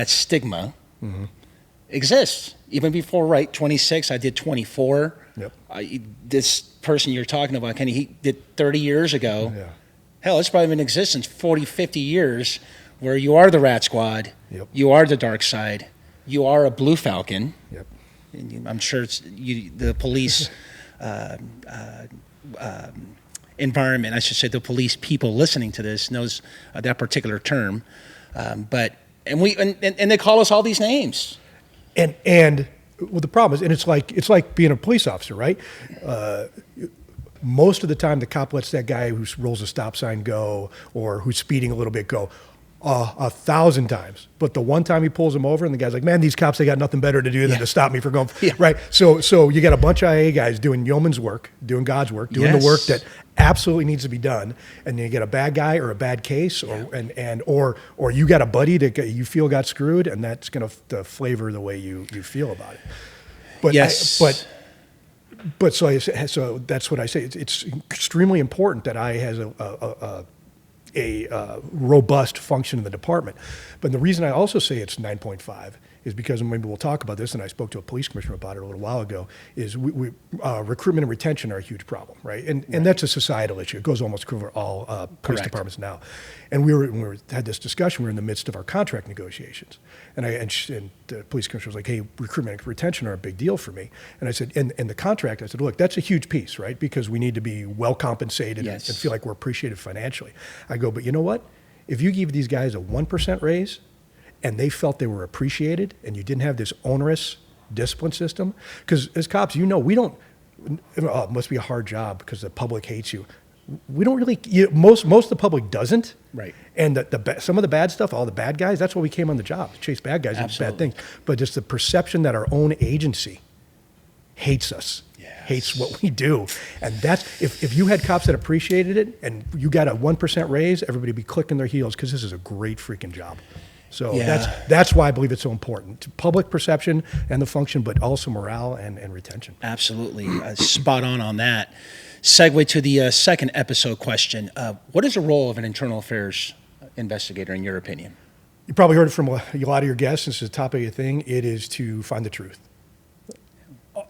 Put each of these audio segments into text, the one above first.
that stigma exists. Even before, right, 26, I did 24. Yep. This person you're talking about, Kenny, he did 30 years ago. Yeah. Hell, it's probably been in existence 40, 50 years where you are the Rat Squad, Yep. you are the Dark Side, you are a Blue Falcon. Yep. And I'm sure it's the police environment, I should say, the police people listening to this knows that particular term. But they call us all these names. And well, the problem is, and it's like being a police officer, right? Most of the time, the cop lets that guy who rolls a stop sign go, or who's speeding a little bit go, 1,000 times. But the one time he pulls him over, and the guy's like, "Man, these cops, they got nothing better to do than to stop me from going." Yeah. Right. So you got a bunch of IA guys doing yeoman's work, doing God's work, doing the work that absolutely needs to be done, and then you get a bad guy or a bad case, or you got a buddy that you feel got screwed, and that's going to flavor the way you feel about it. But so that's what I say. It's extremely important that I has a robust function in the department. But the reason I also say it's 9.5 is because, and maybe we'll talk about this, and I spoke to a police commissioner about it a little while ago, is recruitment and retention are a huge problem, right? And that's a societal issue. It goes almost over all police departments now. And when we had this discussion, we were in the midst of our contract negotiations. And the police commissioner was like, "Hey, recruitment and retention are a big deal for me." And I said, in the contract, I said, "Look, that's a huge piece, right? Because we need to be well compensated and feel like we're appreciated financially." I go, "But you know what? If you give these guys a 1% raise and they felt they were appreciated and you didn't have this onerous discipline system," because as cops, we don't, it must be a hard job because the public hates you. We don't really, most of the public doesn't. Right. And some of the bad stuff, all the bad guys, that's why we came on the job, to chase bad guys and bad things. But just the perception that our own agency hates us, hates what we do. And that's, if you had cops that appreciated it and you got a 1% raise, everybody would be clicking their heels because this is a great freaking job. So that's why I believe it's so important. Public perception and the function, but also morale and retention. Absolutely. Spot on that. Segue to the second episode question. What is the role of an internal affairs investigator in your opinion? You probably heard it from a lot of your guests. This is a topic of your thing. It is to find the truth.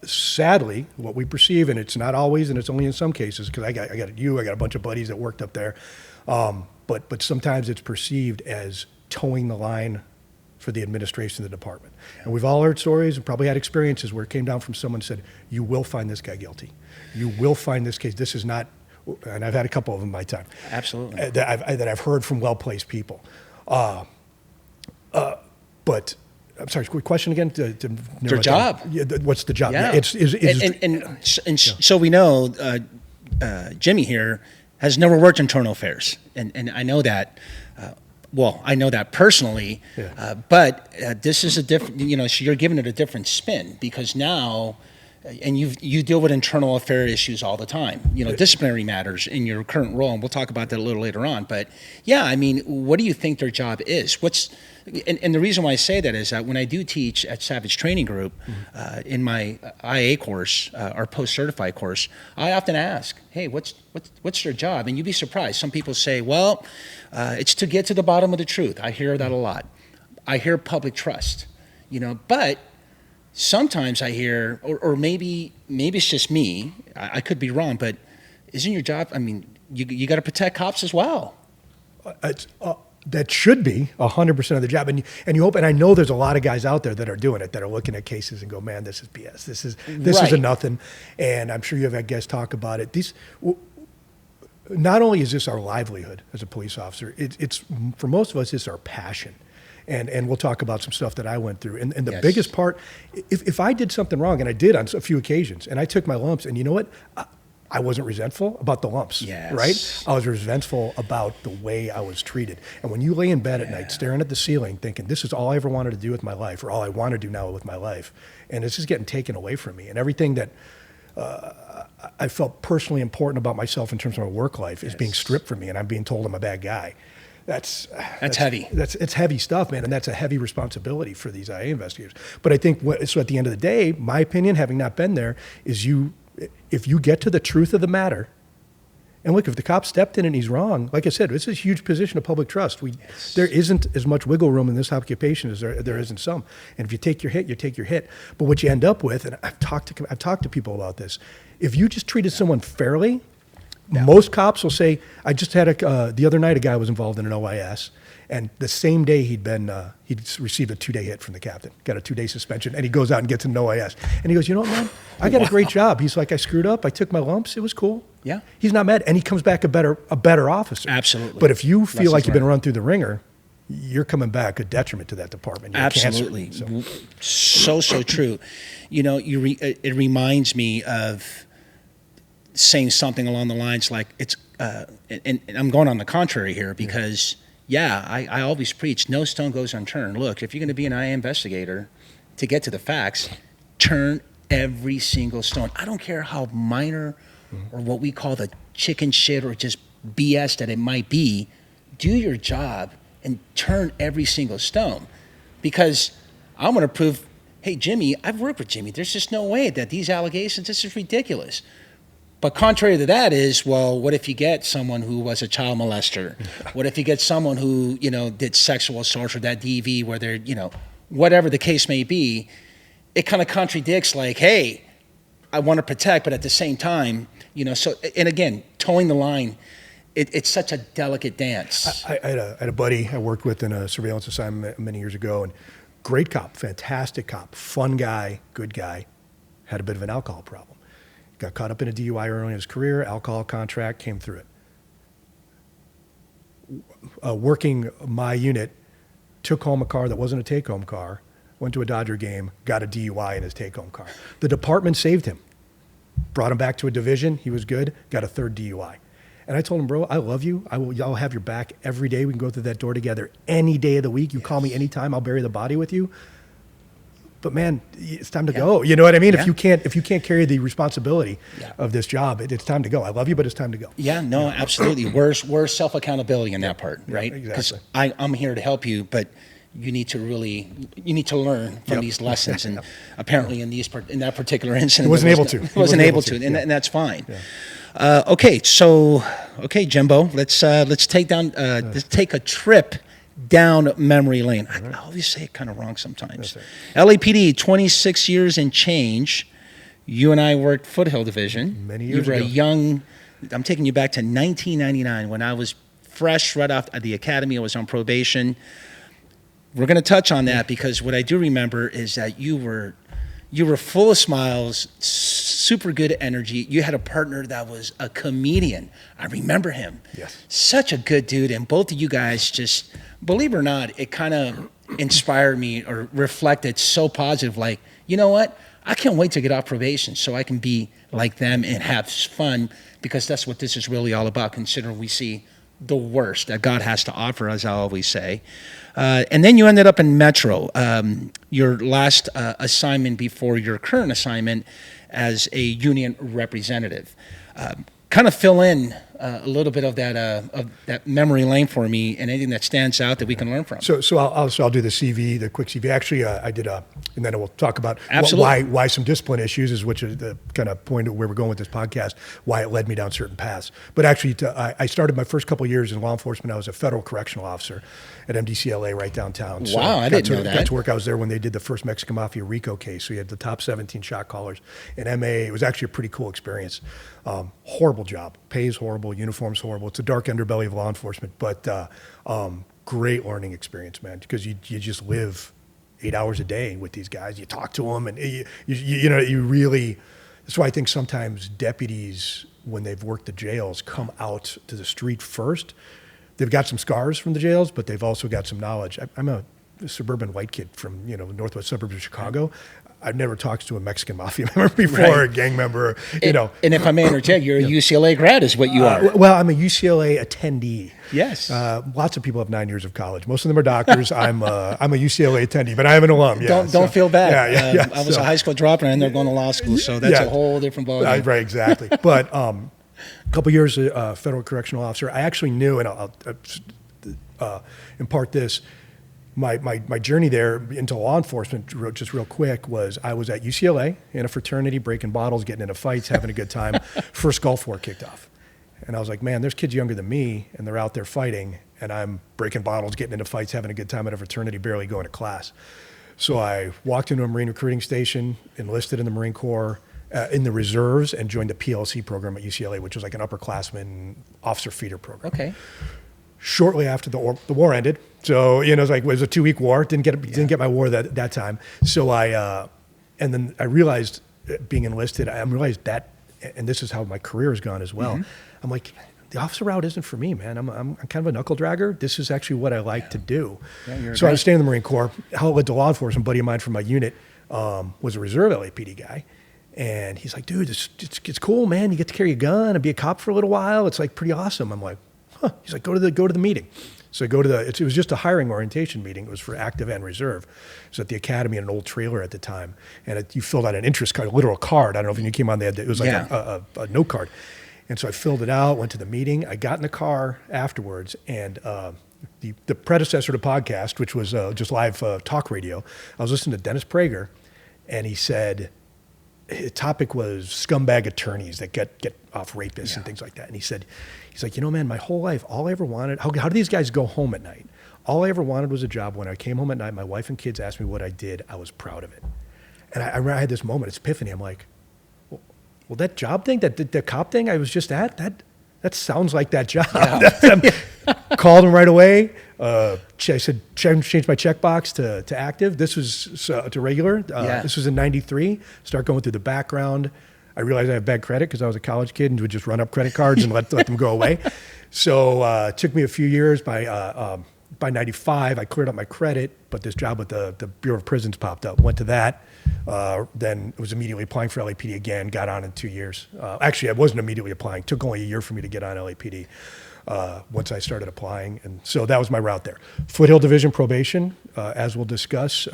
Sadly, what we perceive, and it's not always, and it's only in some cases, because I got a bunch of buddies that worked up there, but sometimes it's perceived as towing the line for the administration of the department. And we've all heard stories and probably had experiences where it came down from someone who said, "You will find this guy guilty. You will find this case. This is not," and I've had a couple of them in my time. Absolutely. That I've heard from well-placed people. But I'm sorry, quick question again. Your job. What's the job? Yeah. So we know Jimmy here has never worked in internal affairs, and I know that. I know that personally, but this is a different. So you're giving it a different spin because now, and you deal with internal affair issues all the time. Disciplinary matters in your current role, and we'll talk about that a little later on. But what do you think their job is? And the reason why I say that is that when I do teach at Savage Training Group, in my IA course, our post-certified course, I often ask, "Hey, what's their job?" And you'd be surprised. Some people say, "Well, it's to get to the bottom of the truth." I hear that a lot. I hear public trust, but sometimes I hear, or maybe it's just me. I could be wrong, but isn't your job? I mean, you got to protect cops as well. That should be 100% of the job, and you hope. And I know there's a lot of guys out there that are doing it, that are looking at cases and go, "Man, this is BS. This is a nothing." And I'm sure you have had guests talk about it. Not only is this our livelihood as a police officer, it's for most of us, it's our passion. And we'll talk about some stuff that I went through. And the biggest part, if I did something wrong, and I did on a few occasions, and I took my lumps, and you know what? I wasn't resentful about the lumps, right? I was resentful about the way I was treated. And when you lay in bed at night staring at the ceiling thinking, this is all I ever wanted to do with my life, or all I want to do now with my life, and it's just getting taken away from me, and everything that I felt personally important about myself in terms of my work life is being stripped from me, and I'm being told I'm a bad guy. That's heavy. It's heavy stuff, man, and that's a heavy responsibility for these IA investigators. But I think so at the end of the day, my opinion, having not been there, is if you get to the truth of the matter, And look, if the cop stepped in and he's wrong, like I said, this is a huge position of public trust. There isn't as much wiggle room in this occupation as there is in some. And if you take your hit, you take your hit. But what you end up with, and I've talked to people about this, if you just treated someone fairly, most cops will say, I just had the other night a guy was involved in an OIS, and the same day he'd received a 2-day hit from the captain, got a 2-day suspension, and he goes out and gets an OIS. And he goes, you know what, man? I got a great job. He's like, I screwed up. I took my lumps. It was cool. Yeah. He's not mad. And he comes back a better officer. Absolutely. But if you feel like you've been run through the ringer, you're coming back a detriment to that department. You're Absolutely. So true. You know, it reminds me of saying something along the lines like it's, and I'm going on the contrary here because, I always preach no stone goes unturned. Look, if you're going to be an IA investigator, to get to the facts, turn every single stone. I don't care how minor or what we call the chicken shit or just BS that it might be. Do your job and turn every single stone, because I'm going to prove, hey, Jimmy, I've worked with Jimmy. There's just no way that these allegations, this is ridiculous. But contrary to that is, well, what if you get someone who was a child molester? What if you get someone who, did sexual assault or that DV where they're, whatever the case may be, it kind of contradicts like, hey, I want to protect, but at the same time, so, and again, towing the line, it's such a delicate dance. I had a buddy I worked with in a surveillance assignment many years ago, and great cop, fantastic cop, fun guy, good guy, had a bit of an alcohol problem. Got caught up in a DUI early in his career, alcohol contract, came through it. Working my unit, took home a car that wasn't a take-home car, went to a Dodger game, got a DUI in his take-home car. The department saved him, brought him back to a division, he was good, got a 3rd DUI. And I told him, bro, I love you. I'll have your back every day. We can go through that door together any day of the week. You call me anytime, I'll bury the body with you. But man, it's time to go. You know what I mean? Yeah. If you can't carry the responsibility of this job, it's time to go. I love you, but it's time to go. Yeah, no, absolutely. Where's self-accountability in that part, right? Because exactly. I'm here to help you, but you need to learn from these lessons. And apparently in that particular incident, wasn't able to, and that's fine. Yeah. Okay, Jimbo, let's take a trip down memory lane. I always say it kind of wrong sometimes. LAPD, 26 years and change. You and I worked Foothill Division. Many years ago. You were I'm taking you back to 1999 when I was fresh right off the academy. I was on probation. We're going to touch on that because what I do remember is that you were full of smiles, super good energy. You had a partner that was a comedian. I remember him. Yes. Such a good dude. And both of you guys just, believe it or not, it kind of inspired me or reflected so positive. Like, you know what? I can't wait to get off probation so I can be like them and have fun, because that's what this is really all about, considering we see the worst that God has to offer, as I always say. And then you ended up in Metro, your last assignment before your current assignment as a union representative. Kind of fill in a little bit of that memory lane for me, and anything that stands out that we can learn from. So I'll do the CV, the quick CV. Actually, I did and then we'll talk about why some discipline issues is, which is the kind of point of where we're going with this podcast, why it led me down certain paths. But actually, I started my first couple of years in law enforcement. I was a federal correctional officer at MDCLA right downtown. So wow, I didn't know that. Got to work. I was there when they did the first Mexican Mafia RICO case. So you had the top 17 shot callers in MA. It was actually a pretty cool experience. Horrible job. Pays horrible. Uniforms horrible. It's a dark underbelly of law enforcement, but great learning experience, man, because you just live 8 hours a day with these guys. You talk to them, and you really. That's why I think sometimes deputies, when they've worked the jails, come out to the street first. They've got some scars from the jails, but they've also got some knowledge. I'm a suburban white kid from northwest suburbs of Chicago. I've never talked to a Mexican mafia member before, a gang member, And if I may interject, you're a UCLA grad is what you are. Well, I'm a UCLA attendee. Yes. Lots of people have 9 years of college. Most of them are doctors. I'm a UCLA attendee, but I am an alum. Yeah, don't feel bad. I was a high school dropout, and they're going to law school, so that's a whole different ballgame. Right, exactly. But a couple years federal correctional officer. I actually knew, and I'll impart this. My journey there into law enforcement, just real quick, was I was at UCLA in a fraternity, breaking bottles, getting into fights, having a good time. First Gulf War kicked off. And I was like, man, there's kids younger than me, and they're out there fighting, and I'm breaking bottles, getting into fights, having a good time at a fraternity, barely going to class. So I walked into a Marine recruiting station, enlisted in the Marine Corps, in the reserves, and joined the PLC program at UCLA, which was like an upperclassman officer feeder program. Okay. Shortly after the war ended, so it was like, it was a 2-week war. Didn't get my war that time. So and then I realized, being enlisted, I realized that, and this is how my career has gone as well. I'm like, the officer route isn't for me, man. I'm kind of a knuckle dragger. This is actually what I like to do. So I was staying in the Marine Corps. How it led to law enforcement, a buddy of mine from my unit was a reserve LAPD guy. And he's like, dude, it's cool, man. You get to carry a gun and be a cop for a little while. It's like pretty awesome. I'm like, huh. He's like, go to the meeting. So I go to it was just a hiring orientation meeting. It was for active and reserve. It was at the academy in an old trailer at the time. And you filled out an interest card, a literal card. I don't know if when you came on, it was like a note card. And so I filled it out, went to the meeting. I got in the car afterwards, and the predecessor to podcast, which was just live talk radio, I was listening to Dennis Prager, and he said, his topic was scumbag attorneys that get off rapists and things like that. And he's like, man, my whole life, all I ever wanted, how do these guys go home at night? All I ever wanted was a job. When I came home at night, my wife and kids asked me what I did. I was proud of it. And I had this moment, it's epiphany. I'm like, well, that job thing, the cop thing I was just at, that sounds like that job. Yeah. Called him right away. I said, change my checkbox to active. This was to regular. This was in '93. Start going through the background. I realized I have bad credit because I was a college kid and would just run up credit cards and let them go away. So it took me a few years. By '95, I cleared up my credit, but this job with the Bureau of Prisons popped up. Went to that. Then was immediately applying for LAPD again, got on in 2 years. Actually, I wasn't immediately applying. Took only a year for me to get on LAPD once I started applying. And so that was my route there. Foothill Division probation, as we'll discuss,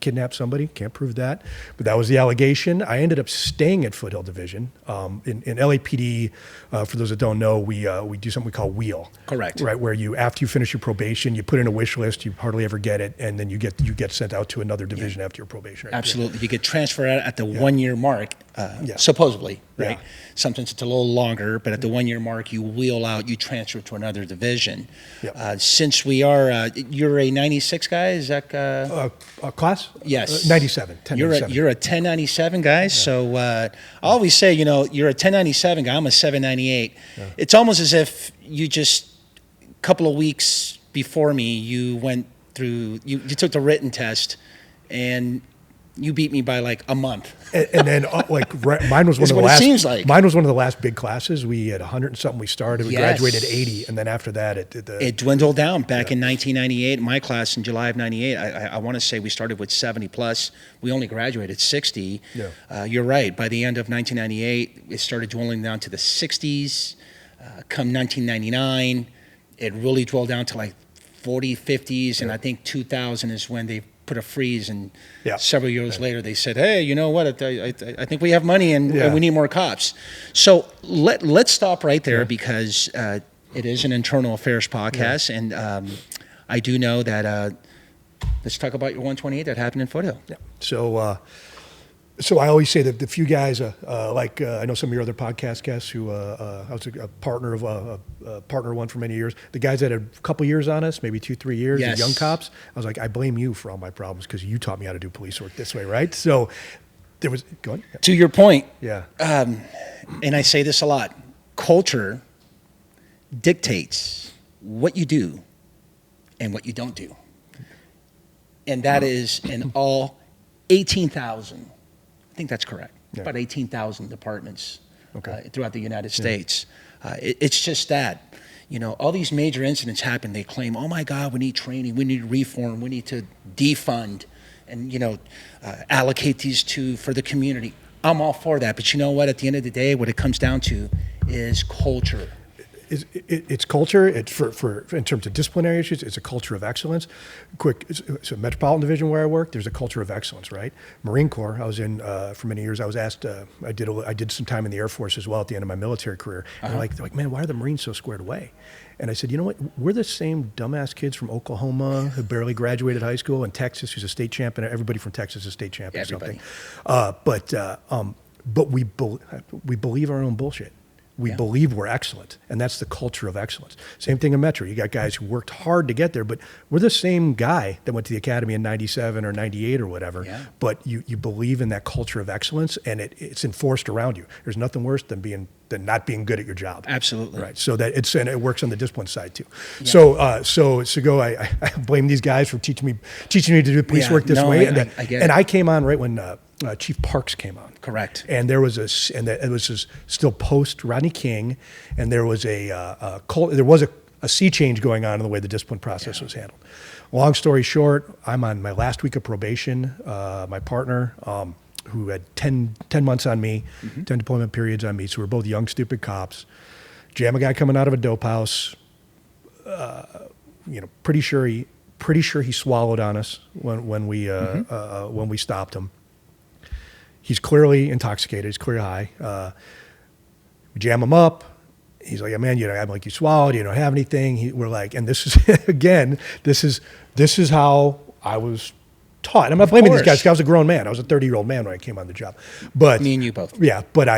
kidnapped somebody, can't prove that, but that was the allegation. I ended up staying at Foothill Division. In LAPD, for those that don't know, we do something we call wheel. Correct. Right, where after you finish your probation, you put in a wish list, you hardly ever get it, and then you get sent out to another division after your probation. Right? Absolutely. You get transferred out at the 1 year mark, supposedly, right? Yeah. Sometimes it's a little longer, but at the 1 year mark, you wheel out, you transfer to another division. Yep. Since we are, you're a 96 guy, is that? Class? Yes. 97. You're a 1097 guy. Yeah. So I always say, you're a 1097 guy. I'm a 798. Yeah. It's almost as if you just a couple of weeks before me, you went through, you took the written test, and you beat me by like a month. And then mine was one of the last. It seems like. Mine was one of the last big classes. We had 100 and something. We started. We graduated 80, and then after that, it dwindled down. Back in 1998, my class in July of '98, I want to say we started with 70 plus. We only graduated 60. Yeah. You're right. By the end of 1998, it started dwindling down to the 60s. Come 1999, it really dwindled down to like 40, 50s, and I think 2000 is when they put a freeze, and several years later they said, hey, you know what, I think we have money and we need more cops. So let's stop right there because it is an internal affairs podcast, and I do know that let's talk about your 128 that happened in Foothill. Yeah. So I always say that the few guys, I know some of your other podcast guests who I was a partner of partner one for many years. The guys that had a couple years on us, maybe 2-3 years, the young cops. I was like, I blame you for all my problems because you taught me how to do police work this way, right? So there was. Go on. To your point. Yeah. And I say this a lot. Culture dictates what you do and what you don't do, and that is in all 18,000. I think that's correct. Yeah. About 18,000 departments throughout the United States. It's just that, all these major incidents happen. They claim, oh my God, we need training, we need reform, we need to defund and, allocate these for the community. I'm all for that. But you know what? At the end of the day, what it comes down to is culture. It's culture. It's for in terms of disciplinary issues, it's a culture of excellence. So Metropolitan Division where I work, there's a culture of excellence, right? Marine Corps, I was in for many years. I was asked. I did some time in the Air Force as well at the end of my military career. And they're like, man, why are the Marines so squared away? And I said, you know what? We're the same dumbass kids from Oklahoma who barely graduated high school, and Texas, who's a state champion. Everybody from Texas is a state champion or something. But we believe our own bullshit. We Yeah. believe we're excellent, and that's the culture of excellence. Same thing in Metro. You got guys who worked hard to get there, but we're the same guy that went to the academy in 97 or 98 or whatever. Yeah. But you believe in that culture of excellence, and it's enforced around you. There's nothing worse than not being good at your job. Absolutely. Right. So that and it works on the discipline side too. Yeah. So I blame these guys for teaching me to do police work this way. I get it. And I came on right when Chief Parks came on. Correct. And there was it was still post Rodney King, and there was a sea change going on in the way the discipline process was handled. Long story short, I'm on my last week of probation. My partner, who had 10 months on me, 10 deployment periods on me, so we're both young, stupid cops. Jam a guy coming out of a dope house. Pretty sure he swallowed on us when we stopped him. He's clearly intoxicated. He's clearly high. We jam him up. He's like, man, I'm like, you swallowed. You don't have anything. We're like, and this is again, this is how I was taught. I'm not blaming these guys because I was a grown man. I was a 30-year-old man when I came on the job. But me and you both. Yeah, but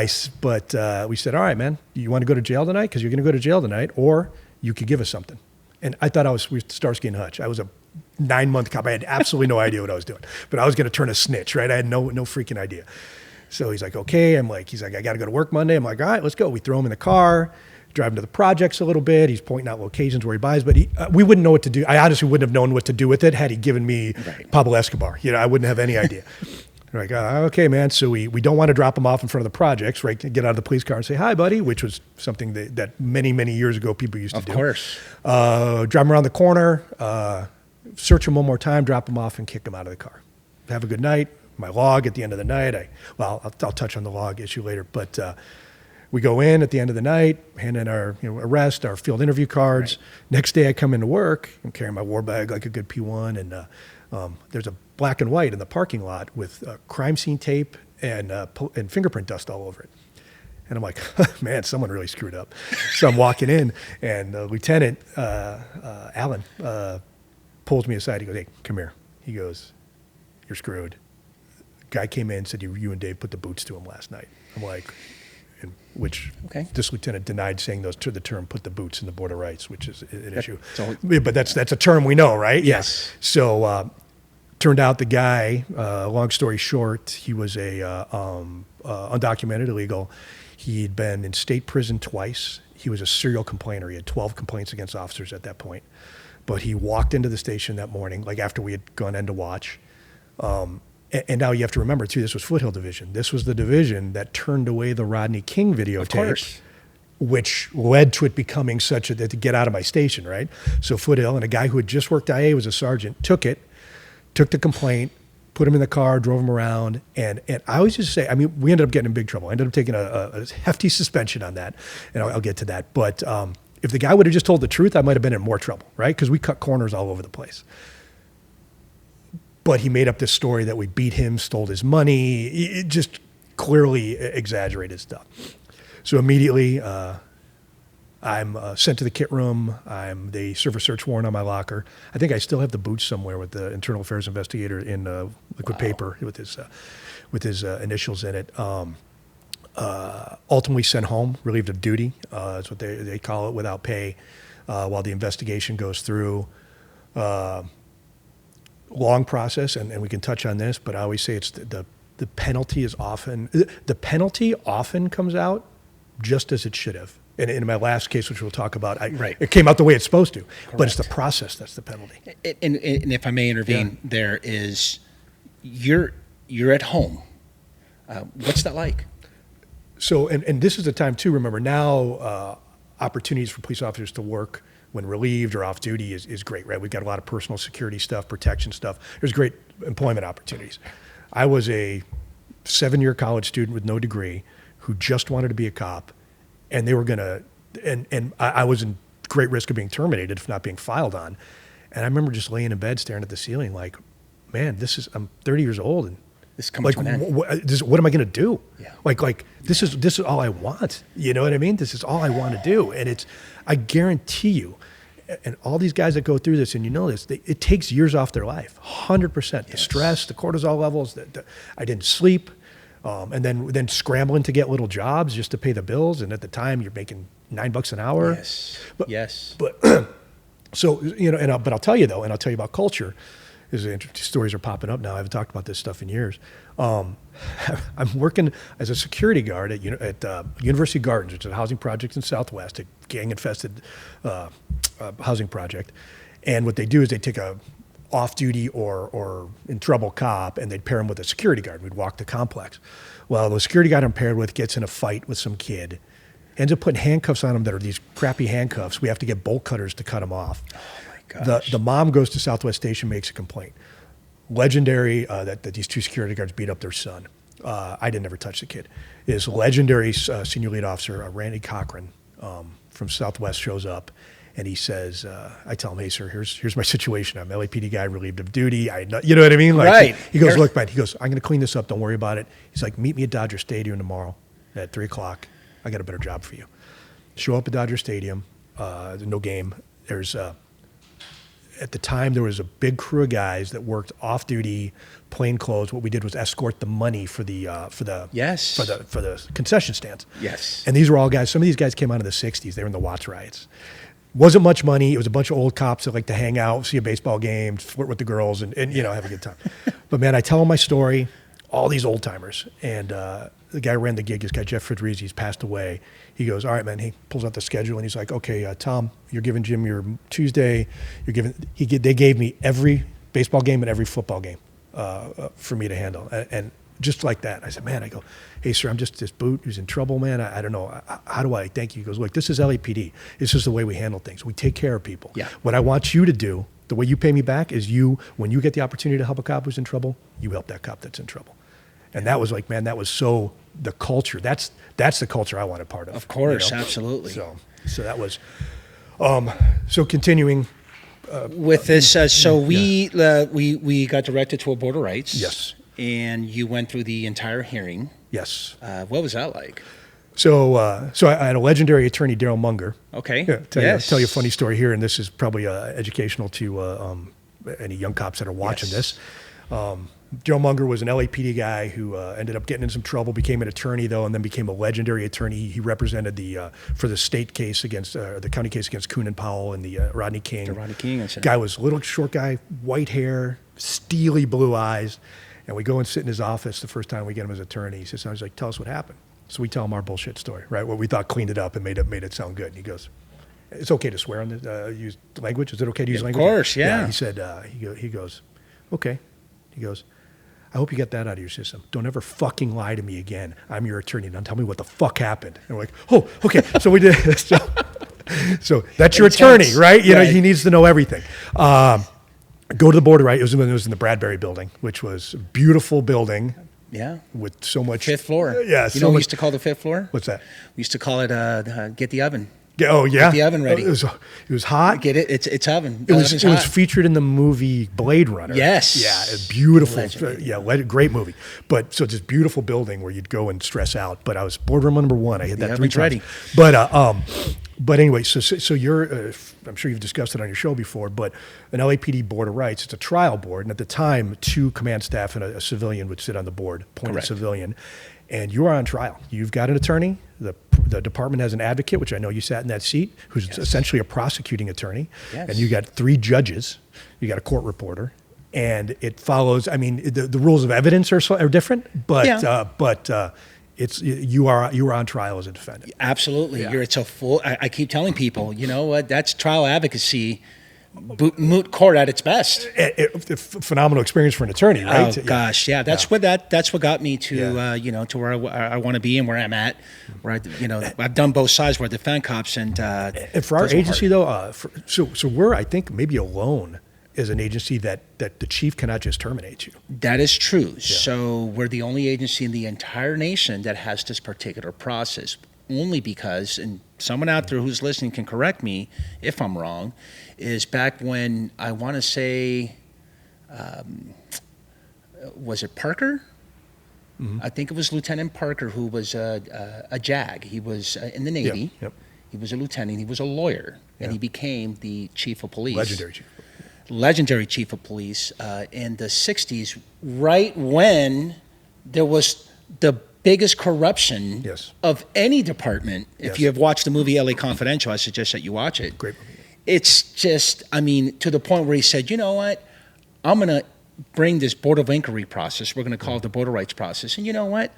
we said, all right, man, you want to go to jail tonight? Because you're going to go to jail tonight, or you could give us something. And I thought we were Starsky and Hutch. I was a 9-month cop. I had absolutely no idea what I was doing, but I was going to turn a snitch, right? I had no freaking idea. So he's like, okay. He's like, I got to go to work Monday. I'm like, all right, let's go. We throw him in the car, drive him to the projects a little bit. He's pointing out locations where he buys, but we wouldn't know what to do. I honestly wouldn't have known what to do with it had he given me Pablo Escobar. I wouldn't have any idea. We're like, okay, man. So we don't want to drop him off in front of the projects, right? Get out of the police car and say, hi, buddy, which was something that many, many years ago people used to do. Of course. Drive him around the corner, search him one more time, drop him off, and kick him out of the car. Have a good night. My log at the end of the night, I'll touch on the log issue later, but we go in at the end of the night, hand in our arrest, our field interview cards. Right. Next day I come into work, I'm carrying my war bag like a good P1, and there's a black and white in the parking lot with crime scene tape and fingerprint dust all over it. And I'm like, man, someone really screwed up. So I'm walking in, and Lieutenant Allen pulls me aside. He goes, hey, come here. He goes, you're screwed. Guy came in, said you and Dave put the boots to him last night. I'm like, this lieutenant denied saying the term "put the boots" in the Board of Rights, which is an issue. But that's a term we know, right? Yes. Yeah. So turned out the guy, long story short, he was a undocumented illegal. He'd been in state prison twice. He was a serial complainer. He had 12 complaints against officers at that point. But he walked into the station that morning, like after we had gone in to watch. And now you have to remember, too, this was Foothill Division. This was the division that turned away the Rodney King videotape, which led to it becoming such that to get out of my station, right? So Foothill, and a guy who had just worked IA, was a sergeant, took the complaint, put him in the car, drove him around. And I always just say, we ended up getting in big trouble. I ended up taking a hefty suspension on that, and I'll get to that. But if the guy would have just told the truth, I might have been in more trouble, right? Because we cut corners all over the place. But he made up this story that we beat him, stole his money. It just clearly exaggerated stuff. So immediately, I'm sent to the kit room. They serve a search warrant on my locker. I think I still have the boots somewhere with the internal affairs investigator in liquid paper with his initials in it. Ultimately sent home, relieved of duty. That's what they call it, without pay, while the investigation goes through. Long process, and we can touch on this, but I always say it's the penalty often comes out just as it should have. And in my last case, which we'll talk about, it came out the way it's supposed to. Correct. But it's the process that's the penalty. And if I may intervene, there is you're at home. What's that like? So, and this is the time too. Remember now, opportunities for police officers to work when relieved or off duty is great, right? We've got a lot of personal security stuff, protection stuff. There's great employment opportunities. I was a 7-year college student with no degree who just wanted to be a cop, and they were gonna, and I was in great risk of being terminated if not being filed on. And I remember just laying in bed staring at the ceiling like, man, I'm 30 years old, and this comes to an end. What am I gonna do? Yeah. Like this is all I want. You know what I mean? This is all I want to do. And I guarantee you, and all these guys that go through this, and you know this, it takes years off their life, 100%. The stress, the cortisol levels, I didn't sleep. And then scrambling to get little jobs just to pay the bills. And at the time, you're making $9 an hour. Yes. But, yes. But so, but I'll tell you though, and I'll tell you about culture. Stories are popping up now. I haven't talked about this stuff in years. I'm working as a security guard at University Gardens, which is a housing project in Southwest, a gang-infested housing project. And what they do is they take a off-duty or in trouble cop, and they'd pair him with a security guard. We'd walk the complex. Well, the security guard I'm paired with gets in a fight with some kid, ends up putting handcuffs on him that are these crappy handcuffs. We have to get bolt cutters to cut him off. The mom goes to Southwest Station, makes a complaint. Legendary that these two security guards beat up their son. I didn't ever touch the kid. Is legendary senior lead officer Randy Cochran from Southwest shows up, and he says, I tell him, hey sir, here's my situation. I'm an LAPD guy relieved of duty. You know what I mean? Like, right. He goes, look, man. He goes, I'm going to clean this up. Don't worry about it. He's like, meet me at Dodger Stadium tomorrow at 3:00. I got a better job for you. Show up at Dodger Stadium. No game. There's at the time, there was a big crew of guys that worked off-duty, plain clothes. What we did was escort the money for the concession stands. Yes. And these were all guys. Some of these guys came out of the '60s. They were in the Watts riots. Wasn't much money. It was a bunch of old cops that like to hang out, see a baseball game, flirt with the girls, and have a good time. But man, I tell them my story. All these old timers, and the guy who ran the gig, this guy Jeff Fridrizi, he's passed away. He goes, all right, man. He pulls out the schedule and he's like, okay, Tom, you're giving Jim your Tuesday. They gave me every baseball game and every football game for me to handle, and just like that. I said, man, I go, hey sir, I'm just this boot who's in trouble, man. I don't know. How do I thank you? He goes, look, this is LAPD. It's just the way we handle things. We take care of people. Yeah. What I want you to do, the way you pay me back, is when you get the opportunity to help a cop who's in trouble, you help that cop that's in trouble. And that was like, man, that was so the culture. That's the culture I wanted part of. Of course, absolutely. So that was, so continuing. With this, we got directed to a Board of Rights. Yes. And you went through the entire hearing. Yes. What was that like? So I had a legendary attorney, Daryl Munger. Okay. Yeah, tell you a funny story here, and this is probably educational to any young cops that are watching this. Daryl Munger was an LAPD guy who ended up getting in some trouble, became an attorney though, and then became a legendary attorney. He represented for the state case against the county case against Kuhn and Powell and the Rodney King. The Rodney King incident. Guy was a little short guy, white hair, steely blue eyes, and we go and sit in his office the first time we get him as attorney. He says, I was like, tell us what happened. So we tell him our bullshit story, right? What we thought cleaned it up and made it sound good. And he goes, it's okay to swear on the use language. Is it okay to use language? Of course, yeah. He said, he goes, okay. He goes, I hope you get that out of your system. Don't ever fucking lie to me again. I'm your attorney. Now tell me what the fuck happened. And we're like, oh, okay. So we did. So that's your attorney, right? You know, he needs to know everything. Go to the Board of Rights. It was in the Bradbury building, which was a beautiful building. Yeah. With so much. Fifth floor. Yeah. You know what we used to call the fifth floor? What's that? We used to call it get the oven. Oh yeah, get the oven ready. It was hot. Get it? It's oven. It was featured in the movie Blade Runner. Yes. Yeah, a beautiful. Great movie. But so it's this beautiful building where you'd go and stress out. But I was boardroom number one. I hit that 3 times. Ready. But anyway, so you're. I'm sure you've discussed it on your show before. But an LAPD Board of Rights, it's a trial board, and at the time, 2 command staff and a civilian would sit on the board, appointed Correct. Civilian. And you are on trial. You've got an attorney. The department has an advocate, which I know you sat in that seat, who's essentially a prosecuting attorney. Yes. And you got 3 judges. You got a court reporter, and it follows. I mean, the rules of evidence are different, but it's you are on trial as a defendant. Absolutely, it's a full. I keep telling people, you know what? That's trial advocacy. Moot court at its best. Phenomenal experience for an attorney, right? Oh gosh, yeah. That's what got me to to where I want to be and where I'm at. Where I've done both sides. Where I defend cops and for our agency though, so we're I think maybe alone as an agency that the chief cannot just terminate you. That is true. Yeah. So we're the only agency in the entire nation that has this particular process. Only because, and someone out there who's listening can correct me if I'm wrong, is back when I want to say, was it Parker? Mm-hmm. I think it was Lieutenant Parker who was a JAG. He was in the Navy. Yep. He was a lieutenant. He was a lawyer, and he became the chief of police. Legendary chief of police in the 60s, right when there was the biggest corruption Yes. of any department. If Yes. you have watched the movie LA Confidential, I suggest that you watch it. Great movie. It's just, I mean, to the point where he said, you know what? I'm going to bring this Board of Inquiry process. We're going to call it the Board of Rights process. And you know what?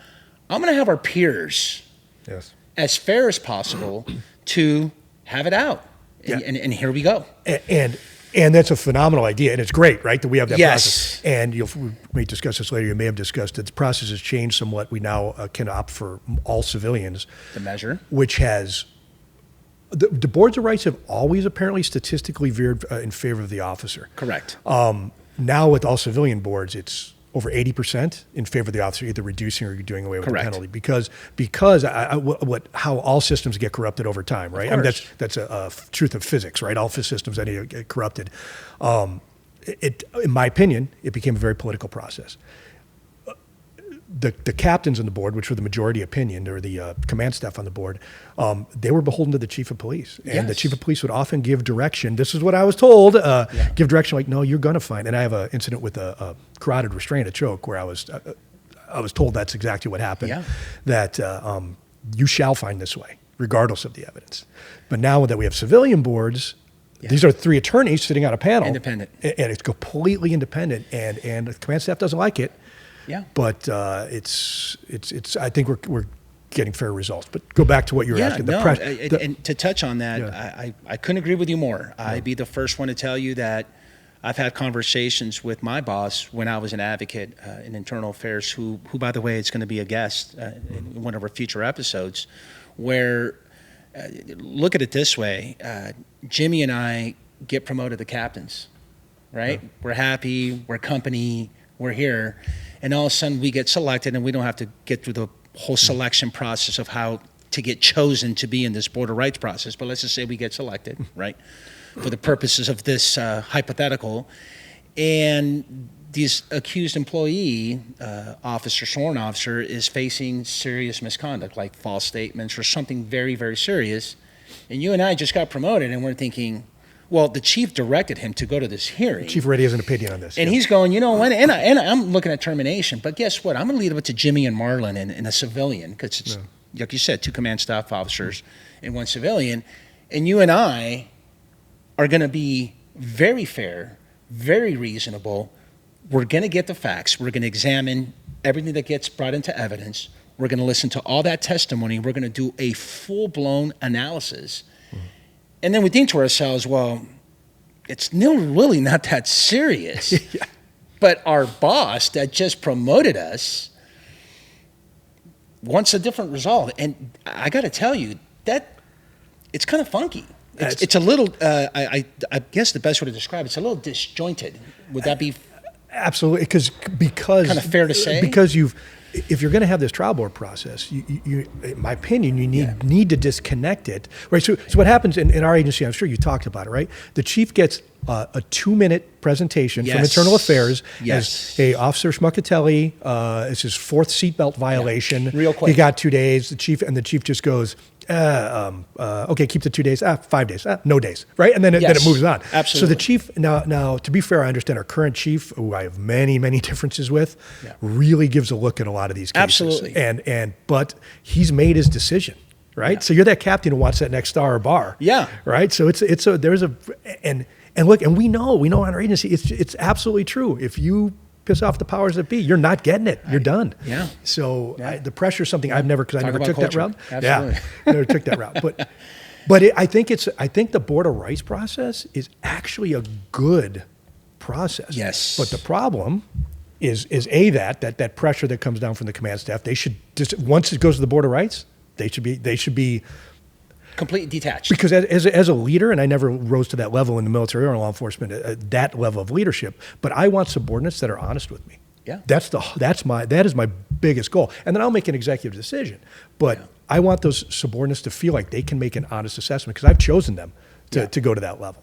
I'm going to have our peers, Yes. as fair as possible, to have it out. And here we go. And that's a phenomenal idea, and it's great, right, that we have that Yes. process. And we may discuss this later. You may have discussed that the process has changed somewhat. We now can opt for all civilians, The measure. which has the boards of rights have always apparently statistically veered in favor of the officer. Correct. Now with all civilian boards, it's over 80% in favor of the officer, either reducing or doing away with Correct. the penalty, because how all systems get corrupted over time, right? I mean, course. that's a truth of physics, right? All systems get corrupted. In my opinion, it became a very political process. The captains on the board, which were the majority opinion, or the command staff on the board, they were beholden to the chief of police. And the Yes. chief of police would often give direction. This is what I was told. Give direction like, no, you're going to find. And I have an incident with a carotid restraint, a choke, where I was told that's exactly what happened. Yeah. That you shall find this way, regardless of the evidence. But now that we have civilian boards, these are 3 attorneys sitting on a panel. Independent. And it's completely independent. And the command staff doesn't like it. Yeah. But it's. I think we're getting fair results. But go back to what you were asking. And to touch on that, Yeah. I couldn't agree with you more. I'd be the first one to tell you that I've had conversations with my boss when I was an advocate in internal affairs, who by the way, is going to be a guest in one of our future episodes, where look at it this way: Jimmy and I get promoted to captains, right? Yeah. We're happy, we're company, we're here. And all of a sudden we get selected, and we don't have to get through the whole selection process of how to get chosen to be in this Board of Rights process. But let's just say we get selected, right, for the purposes of this hypothetical. And this accused employee, sworn officer, is facing serious misconduct, like false statements or something very, very serious. And you and I just got promoted, and we're thinking, well, the chief directed him to go to this hearing. The chief already has an opinion on this. And he's going, you know what, and I'm looking at termination, but guess what? I'm going to leave it to Jimmy and Marlon and a civilian, because it's, like you said, 2 command staff officers and 1 civilian. And you and I are going to be very fair, very reasonable. We're going to get the facts. We're going to examine everything that gets brought into evidence. We're going to listen to all that testimony. We're going to do a full-blown analysis. And then we think to ourselves, well, it's really not that serious. Yeah. But our boss that just promoted us wants a different result. And I got to tell you, that it's kind of funky. It's a little, I guess the best way to describe it's a little disjointed. Would that be absolutely? Because kind of fair to say? Because if you're going to have this trial board process, you in my opinion, you need to disconnect it, right? So what happens in our agency, I'm sure you talked about it, right? The chief gets a 2-minute presentation from Internal Affairs as, hey, Officer Schmuckatelli, it's his 4th seatbelt violation. Real quick. He got 2 days. The chief just goes, okay, keep the 2 days, 5 days, no days, right? And then it moves on. Absolutely. So the chief, now to be fair, I understand our current chief, who I have many, many differences with, really gives a look at a lot of these cases. Absolutely. But he's made his decision, right? So you're that captain who wants that next star or bar. Yeah. Right? So and look, and we know on our agency, it's absolutely true. If you piss off the powers that be, you're not getting it. You're done. Yeah. So the pressure is something I've never, because I never took that route. Absolutely. Yeah, never took that route. But I think the Board of Rights process is actually a good process. Yes. But the problem is that pressure that comes down from the command staff. They should just, once it goes to the Board of Rights, they should be completely detached. Because as a leader, and I never rose to that level in the military or law enforcement, that level of leadership, but I want subordinates that are honest with me. Yeah. That is my biggest goal. And then I'll make an executive decision. But I want those subordinates to feel like they can make an honest assessment, because I've chosen them to go to that level.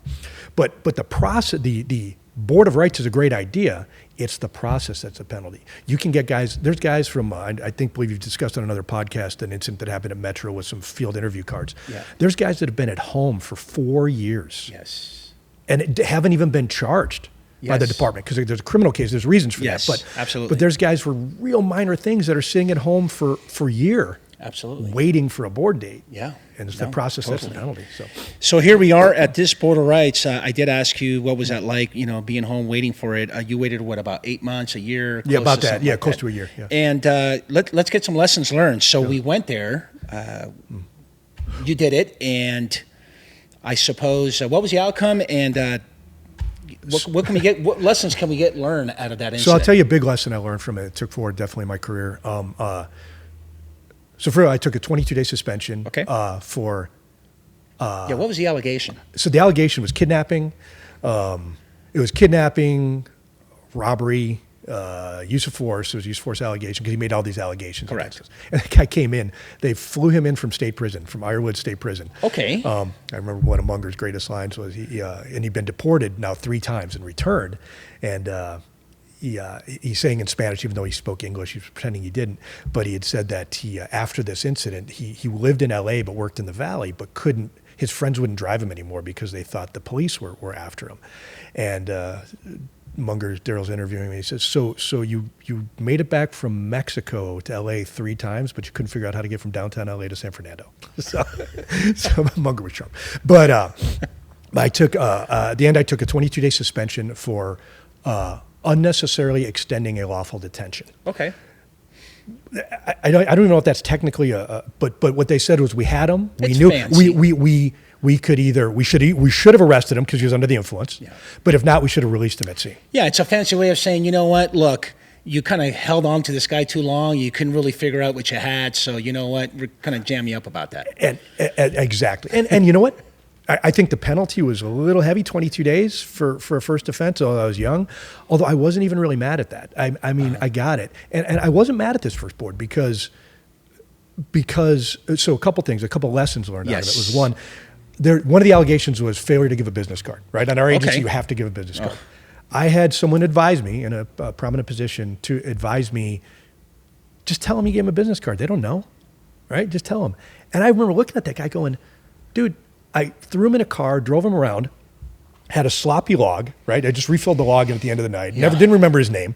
But the process, the Board of Rights is a great idea. It's the process that's a penalty. You can get guys, there's guys from, believe you've discussed on another podcast, an incident that happened at Metro with some field interview cards. Yeah. There's guys that have been at home for 4 years. Yes. And haven't even been charged. by the department, because there's a criminal case, there's reasons for Yes, that. absolutely. But there's guys for real minor things that are sitting at home for a year, Absolutely. waiting for a board date. Yeah. And it's the process that's the totally. penalty. So here we are at this Board of Rights. I did ask you, what was that like, being home waiting for it? You waited, about 8 months, a year? Yeah, close about to that. something Yeah, like close that. to a year. Yeah. And let's get some lessons learned. So we went there. You did it. And I suppose, what was the outcome? And what can we get? What lessons can we learn out of that incident? So I'll tell you a big lesson I learned from it. It took forward definitely my career. So for I took a 22-day suspension for. What was the allegation? So the allegation was kidnapping. It was kidnapping, robbery, use of force. It was use of force allegation because he made all these allegations. Correct. And the guy came in. They flew him in from state prison, from Ironwood State Prison. Okay. I remember one of Munger's greatest lines was and he'd been deported now 3 times and returned, and he's saying in Spanish, even though he spoke English, he was pretending he didn't. But he had said that he after this incident, he lived in L.A. but worked in the Valley, but couldn't. His friends wouldn't drive him anymore because they thought the police were after him. And Daryl's interviewing me. He says, "So you made it back from Mexico to L.A. 3 times, but you couldn't figure out how to get from downtown L.A. to San Fernando." So Munger was sharp. But I took at the end I took a 22-day suspension for unnecessarily extending a lawful detention. Okay. I don't even know if that's technically but what they said was we had him. It's We knew fancy. we could either we should have arrested him because he was under the influence. Yeah. But if not, we should have released him at scene. Yeah, it's a fancy way of saying, you know what, look, you kind of held on to this guy too long. You couldn't really figure out what you had. So you know what, we're kind of jam you up about that. And exactly. And you know what? I think the penalty was a little heavy, 22 days for a first offense, although I was young. Although I wasn't even really mad at that. I mean, I got it. And I wasn't mad at this first board because so a couple things, a couple lessons learned out of it was one of the allegations was failure to give a business card, right? On our agency, you have to give a business card. I had someone advise me in a prominent position to advise me, just tell them you gave them a business card. They don't know, right? Just tell them. And I remember looking at that guy going, dude, I threw him in a car, drove him around, had a sloppy log, right? I just refilled the log at the end of the night. Didn't remember his name,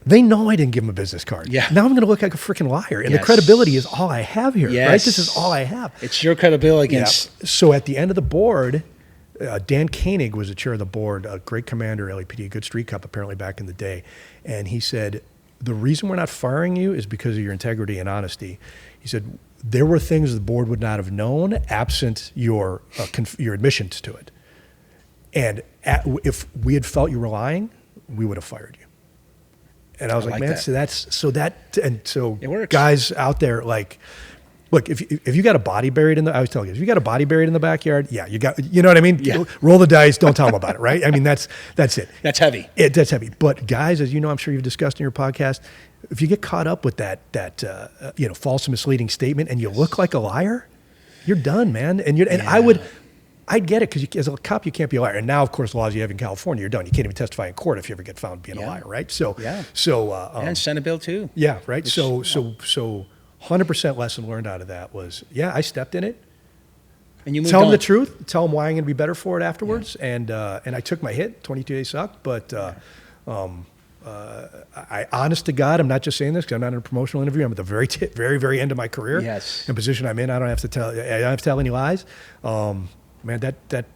They know I didn't give him a business card. Yeah. Now I'm going to look like a freaking liar. And the Yes. credibility is all I have here, Yes. right? This is all I have. It's your credibility against. Yeah. So at the end of the board, Dan Koenig was the chair of the board, a great commander, LAPD, a good street cop apparently back in the day. And he said, the reason we're not firing you is because of your integrity and honesty. He said, there were things the board would not have known absent your admissions to it. And if we had felt you were lying, we would have fired you. And I was like, man, that. so It works. guys out there, like, look, if you got a body buried I was telling you, if you got a body buried in the backyard, you know what I mean? Yeah. Roll the dice, don't tell them about it, right? I mean, that's it. That's heavy. That's heavy. But guys, as you know, I'm sure you've discussed in your podcast, if you get caught up with that false and misleading statement and you look like a liar, you're done, man. I'd get it because as a cop, you can't be a liar. And now, of course, laws you have in California, you're done. You can't even testify in court if you ever get found being a liar, right? And Senate Bill too. Yeah, right. So 100% lesson learned out of that was, I stepped in it. And you moved Tell them on. the truth. Tell them why I'm going to be better for it afterwards. Yeah. And I took my hit. 22 days sucked, but I, honest to God, I'm not just saying this because I'm not in a promotional interview. I'm at the very, very, very end of my career. Yes. In a position I'm in, I don't have to tell any lies. Man, that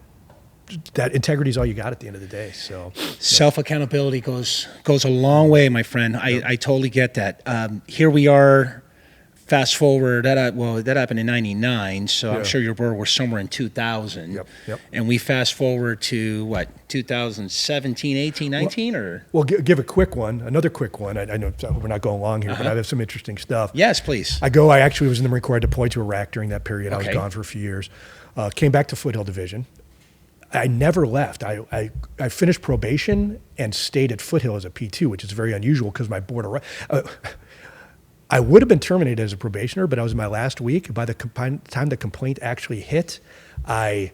integrity is all you got at the end of the day. So self accountability goes a long way, my friend. I totally get that. Here we are. Fast forward, that happened in '99, so I'm sure your board was somewhere in 2000. Yep. And we fast forward to what, 2017, 18, 19, or? Well, give a quick one, another quick one. I know we're not going long here, but I have some interesting stuff. Yes, please. I actually was in the Marine Corps. I deployed to Iraq during that period. Okay. I was gone for a few years. Came back to Foothill Division. I never left. I finished probation and stayed at Foothill as a P2, which is very unusual because my board. I would have been terminated as a probationer, but I was in my last week. By the time the complaint actually hit, I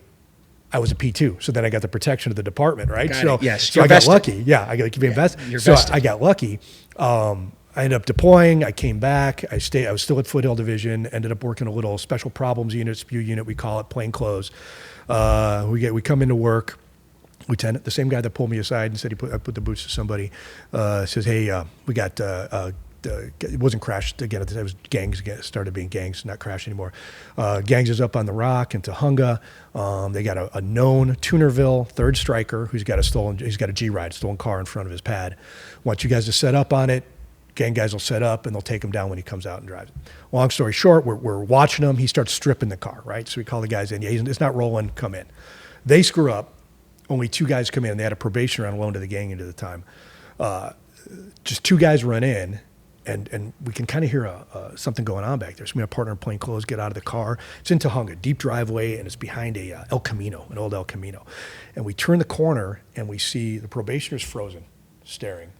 was a P2. So then I got the protection of the department, right? Yes. So I got lucky. Yeah, I got to keep being vested. You're So vested. I got lucky. I ended up deploying. I came back. I was still at Foothill Division. Ended up working a little special problems unit, SPU unit. We call it plain clothes. We come into work. lieutenant, the same guy that pulled me aside and said I put the boots to somebody, says, hey, we got, it wasn't crashed again. It was gangs again. It started being gangs, not crash anymore. Gangs is up on the rock in Tahunga. They got a known Tunerville third striker he's got a G-Ride, stolen car in front of his pad. Want you guys to set up on it. Gang guys will set up and they'll take him down when he comes out and drives. Long story short, we're watching him. He starts stripping the car, right? So we call the guys in. Yeah, it's not rolling. Come in. They screw up. Only 2 guys come in. They had a probationer on loan to the gang into the time. Just 2 guys run in, and we can kind of hear something going on back there. So me and a partner in plain clothes get out of the car. It's in Tahunga, deep driveway, and it's behind a El Camino, an old El Camino. And we turn the corner, and we see the probationer's frozen, staring.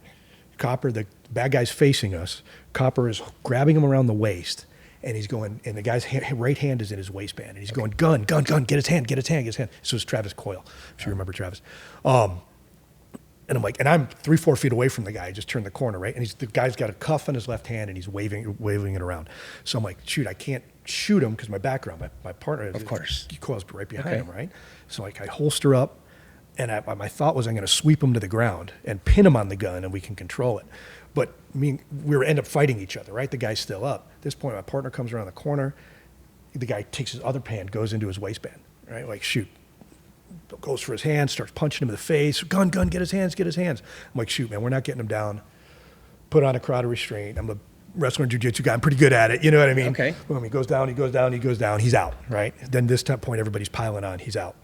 Copper, the bad guy's facing us. Copper is grabbing him around the waist, and he's going, and the guy's right hand is in his waistband, and he's going, gun, get his hand. So it's Travis Coyle, if you remember Travis. And I'm like, and I'm 3-4 feet away from the guy. I just turned the corner, right? And the guy's got a cuff in his left hand, and he's waving it around. So I'm like, shoot, I can't shoot him because my background, my partner, of course, Coyle's right behind him, right? So like, I holster up, and my thought was I'm going to sweep him to the ground and pin him on the gun, and we can control it. But we end up fighting each other, right? The guy's still up. At this point, my partner comes around the corner. The guy takes his other hand, goes into his waistband, right? Like, shoot. Goes for his hand, starts punching him in the face. Gun, get his hands. I'm like, shoot, man, we're not getting him down. Put on a carotid restraint. I'm a wrestler and jiu-jitsu guy. I'm pretty good at it. You know what I mean? Okay. Boom, he goes down. He's out, right? Then this point, everybody's piling on. He's out.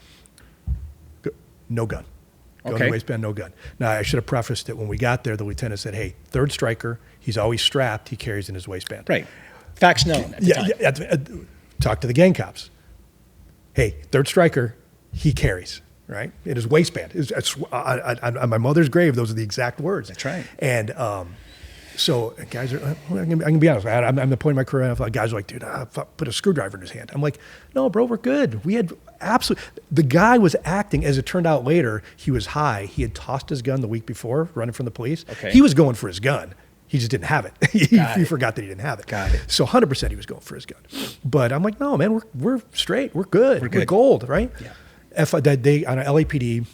No gun. Go in the waistband, no gun. Now, I should have prefaced it. When we got there, the lieutenant said, hey, third striker, he's always strapped. He carries in his waistband. Right. Facts known at the time. Talk to the gang cops. Hey, third striker, he carries, right? In his waistband. On my mother's grave, those are the exact words. That's right. And so guys are, I'm going to be honest, I'm the point of my career, guys are like, dude, put a screwdriver in his hand. I'm like, no, bro, we're good. We had the guy was acting, as it turned out later, he was high. He had tossed his gun the week before, running from the police. Okay. He was going for his gun. He just didn't have it. He forgot that he didn't have it. Got it. So 100% he was going for his gun. But I'm like, no, man, we're straight. We're good. We're gold, right? Yeah. On a LAPD,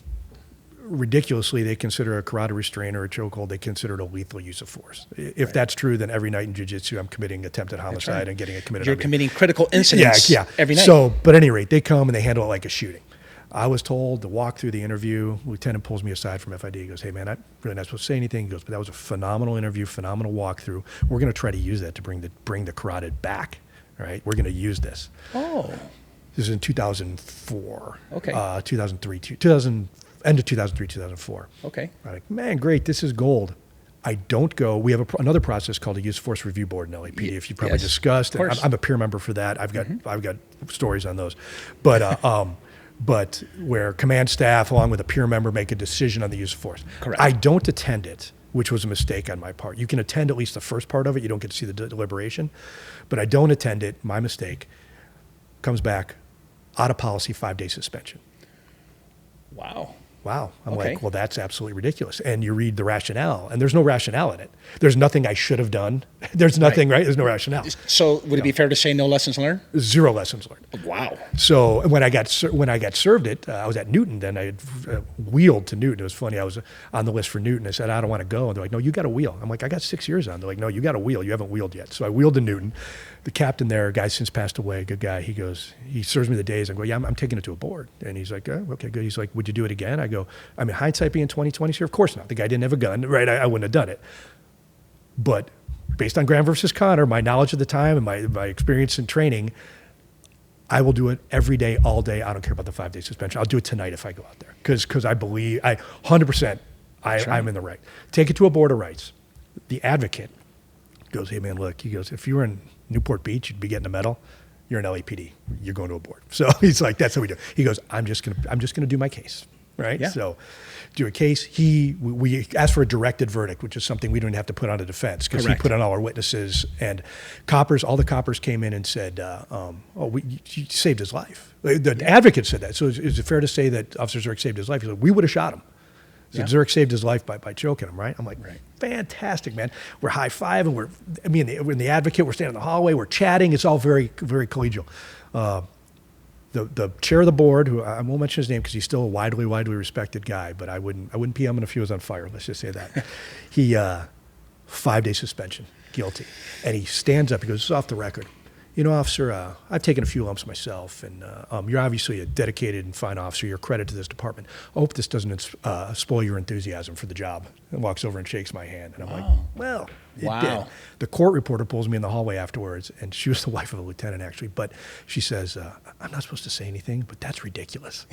ridiculously, they consider a carotid restraint or a chokehold, they consider it a lethal use of force. If that's true, then every night in jiu-jitsu, I'm committing attempted homicide and getting it committed. You're committing critical incidents every night. So, but at any rate, they come and they handle it like a shooting. I was told to walk through the interview. Lieutenant pulls me aside from FID. He goes, hey, man, I'm really not supposed to say anything. He goes, but that was a phenomenal interview, phenomenal walkthrough. We're going to try to use that to bring the carotid back, right? We're going to use this. Oh. This is in 2004. Okay. 2003, end of 2003, 2004. Okay. I'm like, man, great, this is gold. I don't go. We have another process called a use force review board in LAPD. If you probably discussed, and I'm a peer member for that. I've got stories on those, but where command staff, along with a peer member, make a decision on the use of force. Correct. I don't attend it, which was a mistake on my part. You can attend at least the first part of it. You don't get to see the deliberation, but I don't attend it. My mistake. Comes back, out of policy, 5-day suspension. Wow. I'm like, well, that's absolutely ridiculous. And you read the rationale, and there's no rationale in it. There's nothing I should have done. There's nothing, right? There's no rationale. So would it be fair to say no lessons learned? 0 lessons learned. Wow. So when I got served it, I was at Newton. Then I had wheeled to Newton. It was funny. I was on the list for Newton. I said, I don't want to go. And they're like, no, you got to wheel. I'm like, I got 6 years on. They're like, no, you got to wheel. You haven't wheeled yet. So I wheeled to Newton. The captain there, a guy since passed away, good guy. He goes, he serves me the days. I go, yeah, I'm taking it to a board. And he's like, oh, okay, good. He's like, would you do it again? I go, I mean, hindsight being 20/20 here, of course not. The guy didn't have a gun, right? I wouldn't have done it. But based on Graham versus Connor, my knowledge of the time and my experience and training, I will do it every day, all day. I don't care about the 5-day suspension. I'll do it tonight if I go out there because I believe 100% I'm in the right. Take it to a board of rights. The advocate goes, hey man, look. He goes, if you were in Newport Beach, you'd be getting a medal. You're an LAPD. You're going to a board. So he's like, that's what we do. He goes, I'm just gonna do my case. Right? Yeah. So do a case. We asked for a directed verdict, which is something we don't have to put on a defense because he put on all our witnesses and all the coppers came in and said, you saved his life. The advocate said that. So is it fair to say that Officer Zourek saved his life? He said, we would have shot him. So Zourek saved his life by choking him, right? I'm like, fantastic, man. We're high-fiving. We're in the advocate. We're standing in the hallway. We're chatting. It's all very, very collegial. the chair of the board, who I won't mention his name because he's still a widely respected guy, but I wouldn't PM him if he was on fire. Let's just say that. He 5-day suspension, guilty, and he stands up. He goes, "This is off the record. You know, officer, I've taken a few lumps myself, and you're obviously a dedicated and fine officer. You're a credit to this department. I hope this doesn't spoil your enthusiasm for the job." And walks over and shakes my hand, and I'm like, "Well, it did." The court reporter pulls me in the hallway afterwards, and she was the wife of a lieutenant, actually, but she says, "I'm not supposed to say anything, but that's ridiculous."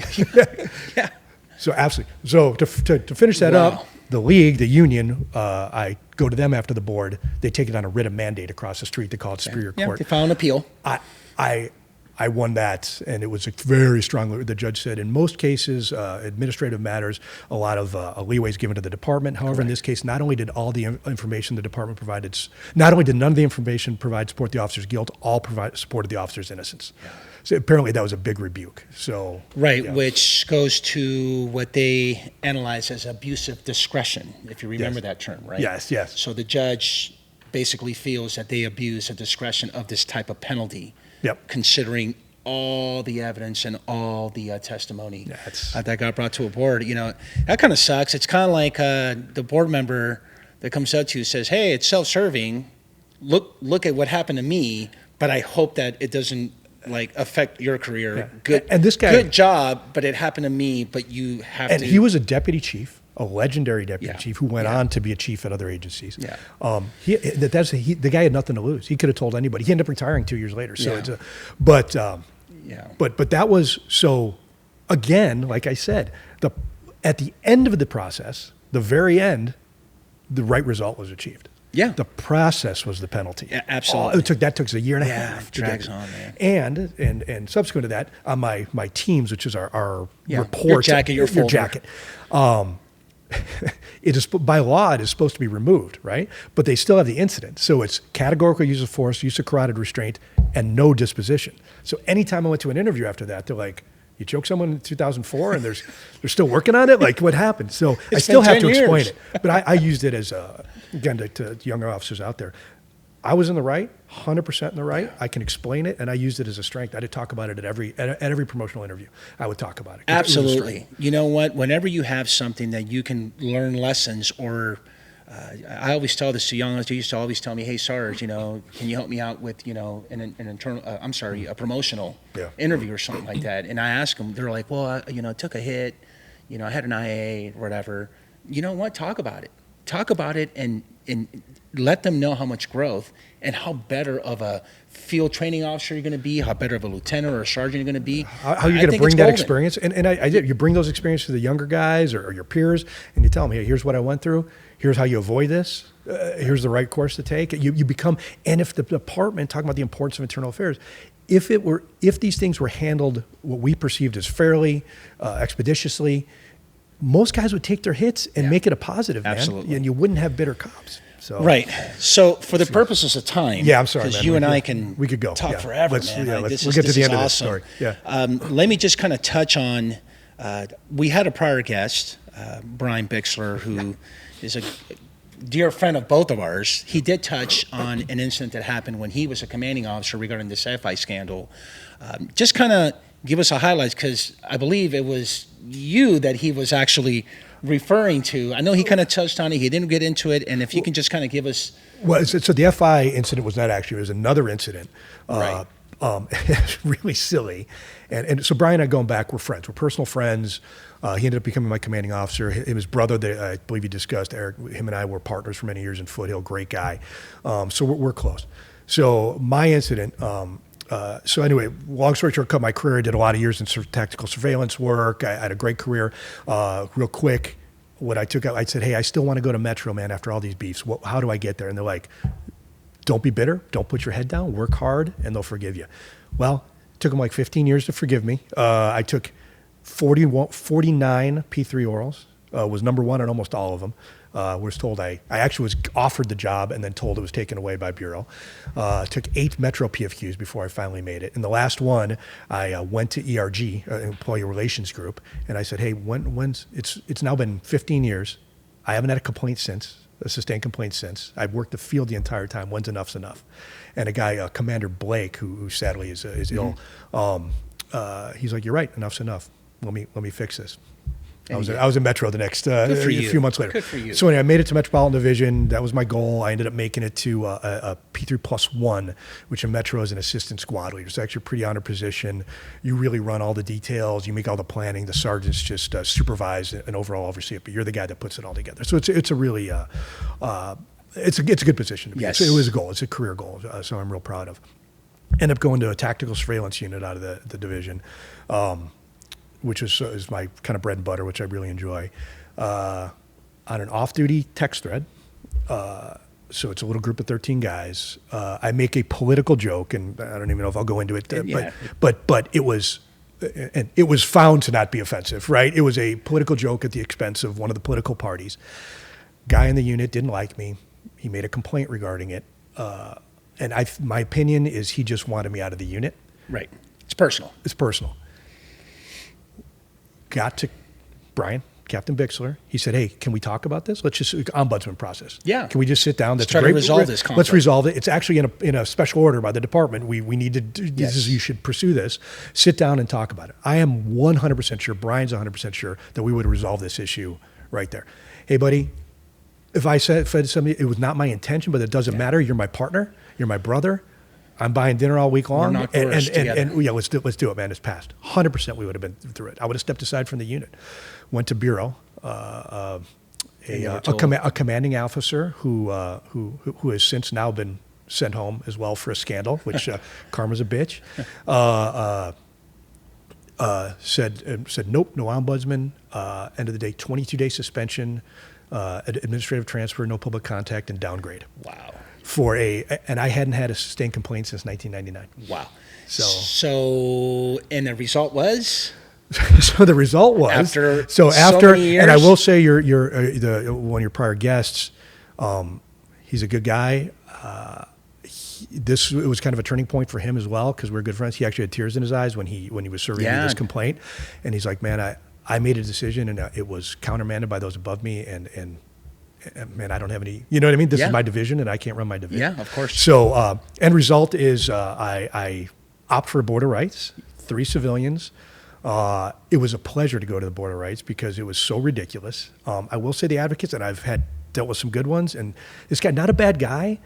Yeah. So absolutely. So to finish that up, the league, the union, I go to them after the board. They take it on a writ of mandate across the street. They call it Superior Court. They file an appeal. I won that, and it was a very strong. The judge said, in most cases, administrative matters, a lot of leeway is given to the department. However, in this case, not only did all the information the department provided, not only did none of the information provide support the officer's guilt, all supported the officer's innocence. Yeah. So apparently that was a big rebuke. So which goes to what they analyze as abusive discretion, if you remember that term, right? Yes. So the judge basically feels that they abuse the discretion of this type of penalty. Considering all the evidence and all the testimony that got brought to a board. You know, that kind of sucks. It's kind of like the board member that comes up to you and says, "Hey, it's self-serving. Look at what happened to me, but I hope that it doesn't affect your career. Yeah. Good, and this guy, good job, but it happened to me, but you have to." And he was a deputy chief, a legendary deputy chief who went on to be a chief at other agencies. Yeah. The guy had nothing to lose. He could have told anybody. He ended up retiring 2 years later. So but that was, so again, like I said, at the end of the process, the very end, the right result was achieved. Yeah. The process was the penalty. Yeah, absolutely. That took us a year and a half. It drags on, man. And subsequent to that, on my teams, which is our report. Your jacket, your folder. jacket. It is, by law, it is supposed to be removed, right? But they still have the incident. So it's categorical use of force, use of carotid restraint, and no disposition. So anytime I went to an interview after that, they're like, "You choked someone in 2004 and they're still working on it? Like, what happened?" So I still have to explain it. But I used it as, again, to younger officers out there. I was in the right, 100% in the right. I can explain it, and I used it as a strength. I did talk about it at every promotional interview. I would talk about it. Absolutely. You know what? Whenever you have something that you can learn lessons, or I always tell this to young officers. They used to always tell me, "Hey, Sarge, can you help me out with an internal? A promotional interview or something like that." And I ask them, they're like, "Well, I took a hit. I had an IA or whatever." You know what? Talk about it. Talk about it, and let them know how much growth and how better of a field training officer you're going to be, how better of a lieutenant or a sergeant you're going to be. How you're going to bring that experience. And I did. You bring those experiences to the younger guys or your peers, and you tell them, "Hey, here's what I went through. Here's how you avoid this. Here's the right course to take." You become, and if the department, talking about the importance of internal affairs, if these things were handled what we perceived as fairly, expeditiously, most guys would take their hits and make it a positive, man. Absolutely. And you wouldn't have bitter cops. So. Right. So for the purposes of time, I'm sorry, because you and I we could go talk forever, man. We'll get to the end of this story. Yeah. Let me just kind of touch on. We had a prior guest, Brian Bixler, who is a dear friend of both of ours. He did touch on an incident that happened when he was a commanding officer regarding this FI scandal. Just kind of give us a highlights, because I believe it was you that he was actually referring to. I know he kind of touched on it. He didn't get into it. And if you can just kind of give us. Well, so the FI incident was not actually, it was another incident. Right. It's really silly. And so Brian and I, going back, we're friends. We're personal friends. He ended up becoming my commanding officer. His brother, that I believe he discussed, Eric, him and I were partners for many years in Foothill. Great guy. So we're close. So my incident, so anyway, long story short, cut my career. I did a lot of years in tactical surveillance work. I had a great career. Real quick, what I took out, I said, "Hey, I still want to go to Metro, man, after all these beefs. How do I get there?" And they're like, "Don't be bitter. Don't put your head down. Work hard, and they'll forgive you." Well, it took them like 15 years to forgive me. I took 49 P3 orals, was number one on almost all of them. Was told I actually was offered the job and then told it was taken away by Bureau. Took 8 Metro PFQs before I finally made it. And the last one, I went to ERG, Employee Relations Group, and I said, "Hey, it's now been 15 years. I haven't had a complaint since, a sustained complaint since. I've worked the field the entire time. When's enough's enough?" And a guy, Commander Blake, who sadly is ill, he's like, you're right, enough's enough. Let me fix this. I was in Metro the next Good for a you. few months later. Good for you. So anyway, I made it to Metropolitan Division. That was my goal. I ended up making it to a P3+1, which in Metro is an assistant squad leader. So actually a pretty honor position. You really run all the details. You make all the planning. The sergeants just supervise and overall oversee it. But you're the guy that puts it all together. So it's a really it's a good position to be. Yes. It was a goal. It's a career goal. So I'm real proud of. End up going to a tactical surveillance unit out of the division. Which is my kind of bread and butter, which I really enjoy, on an off-duty text thread. So it's a little group of 13 guys. I make a political joke, and I don't even know if I'll go into it, but it was found to not be offensive, right? It was a political joke at the expense of one of the political parties. Guy in the unit didn't like me. He made a complaint regarding it, and my opinion is he just wanted me out of the unit. Right. It's personal. It's personal. Got to Brian, Captain Bixler. He said, hey, can we talk about this? Let's just, ombudsman process. Yeah. Can we just sit down? Let's try to resolve this conflict. Let's resolve it. It's actually in a special order by the department. We need to do Yes. this. You should pursue this. Sit down and talk about it. I am 100% sure, Brian's 100% sure that we would resolve this issue right there. Hey, buddy, if I said something, it was not my intention, but it doesn't matter. You're my partner. You're my brother. I'm buying dinner all week long, not and coerced together. yeah, let's do it, man. It's passed. 100%, we would have been through it. I would have stepped aside from the unit, went to bureau. A commanding officer who has since now been sent home as well for a scandal, which karma's a bitch. Said nope, no ombudsman. End of the day, 22-day suspension, administrative transfer, no public contact, and downgrade. Wow. And I hadn't had a sustained complaint since 1999. Wow. So and the result was? So the result was After after many years? and I will say you're one of your prior guests, he's a good guy. It was kind of a turning point for him as well because we're good friends. He actually had tears in his eyes when he was serving me this complaint, and he's like, man, I made a decision and it was countermanded by those above me and man, I don't have any, you know what I mean? This is my division and I can't run my division. Yeah, of course. So end result is I opt for border rights, 3 civilians. It was a pleasure to go to the border rights because it was so ridiculous. I will say the advocates, and I've dealt with some good ones, and this guy, not a bad guy,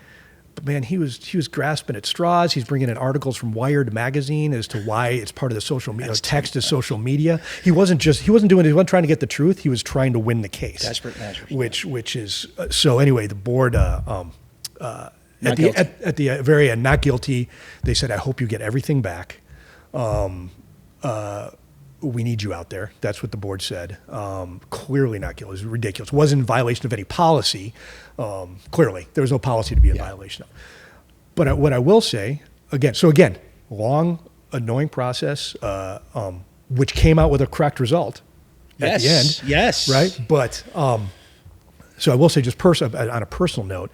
but man, he was grasping at straws. He's bringing in articles from Wired magazine as to why it's part of the social media. Text is social media. He wasn't trying to get the truth. He was trying to win the case. Desperate measures. Which is so. Anyway, the board at the very end, not guilty. They said, I hope you get everything back. We need you out there. That's what the board said. Clearly not guilty. It was ridiculous. It wasn't in violation of any policy. Clearly, there was no policy to be in violation of. But what I will say, again, long, annoying process, which came out with a correct result at the end. Yes. Right? But, so I will say just on a personal note,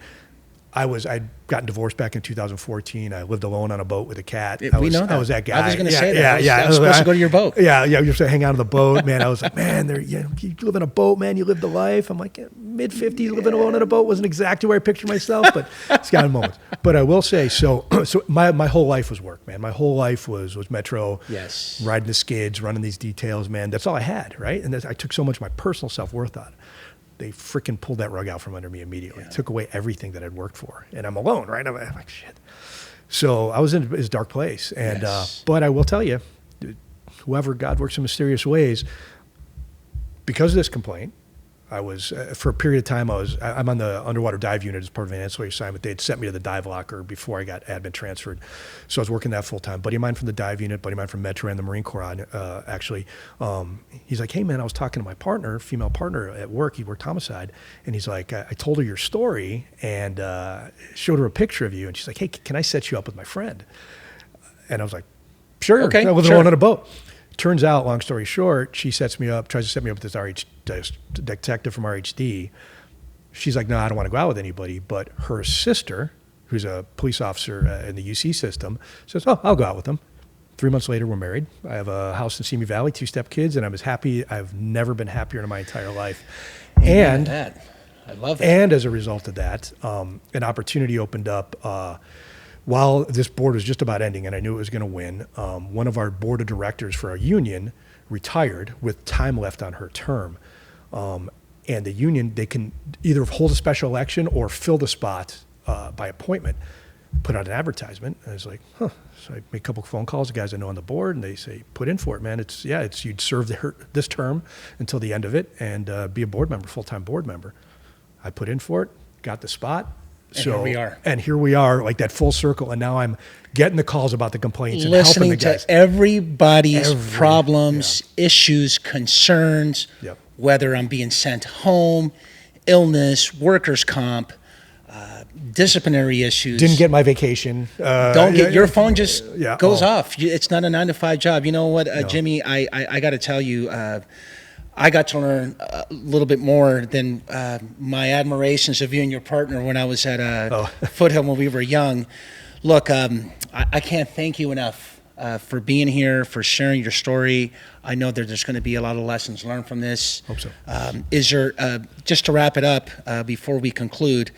I'd gotten divorced back in 2014. I lived alone on a boat with a cat. I was that guy. I was going to say that. Yeah. I was supposed to go to your boat. Yeah. You're supposed to hang out on the boat, man. I was like, man, you live in a boat, man. You live the life. I'm like, mid-50s, living alone in a boat wasn't exactly where I pictured myself, but it's got moments. But I will say, so my whole life was work, man. My whole life was Metro. Yes. Riding the skids, running these details, man. That's all I had, right? And I took so much of my personal self-worth out of it. They freaking pulled that rug out from under me immediately. Yeah. Took away everything that I'd worked for. And I'm alone, right? I'm like, shit. So I was in this dark place. And but I will tell you, whoever, God works in mysterious ways, because of this complaint, I was, for a period of time, I'm on the underwater dive unit as part of an ancillary assignment. They had sent me to the dive locker before I got admin transferred. So I was working that full time. Buddy of mine from the dive unit, buddy of mine from Metro and the Marine Corps, actually, he's like, hey man, I was talking to my partner, female partner at work. He worked homicide. And he's like, I told her your story and showed her a picture of you. And she's like, hey, can I set you up with my friend? And I was like, sure. Okay, I was alone on a boat. Turns out, long story short, she tries to set me up with this detective from RHD. She's like, no, I don't want to go out with anybody. But her sister, who's a police officer in the UC system, says, oh, I'll go out with them. 3 months later, we're married. I have a house in Simi Valley, 2 step-kids, and I'm as happy. I've never been happier in my entire life. And I love that. And as a result of that, an opportunity opened up while this board was just about ending and I knew it was going to win, one of our board of directors for our union retired with time left on her term. And the union, they can either hold a special election or fill the spot by appointment, put out an advertisement. And I was like, huh. So I make a couple of phone calls, the guys I know on the board, and they say, put in for it, man. It's you'd serve this term until the end of it and be a board member, full-time board member. I put in for it, got the spot. And here we are. And here we are, like that full circle. And now I'm getting the calls about the complaints and listening helping the guys. to everybody's problems, issues, concerns, whether I'm being sent home, illness, workers' comp, disciplinary issues. Didn't get my vacation. Don't get your phone just goes Oh. off. It's not a 9-to-5 job. You know what, Jimmy? I got to tell you. I got to learn a little bit more than my admirations of you and your partner when I was at Foothill when we were young. Look, I can't thank you enough for being here, for sharing your story. I know that there's going to be a lot of lessons learned from this. Hope so. Is there, just to wrap it up before we conclude,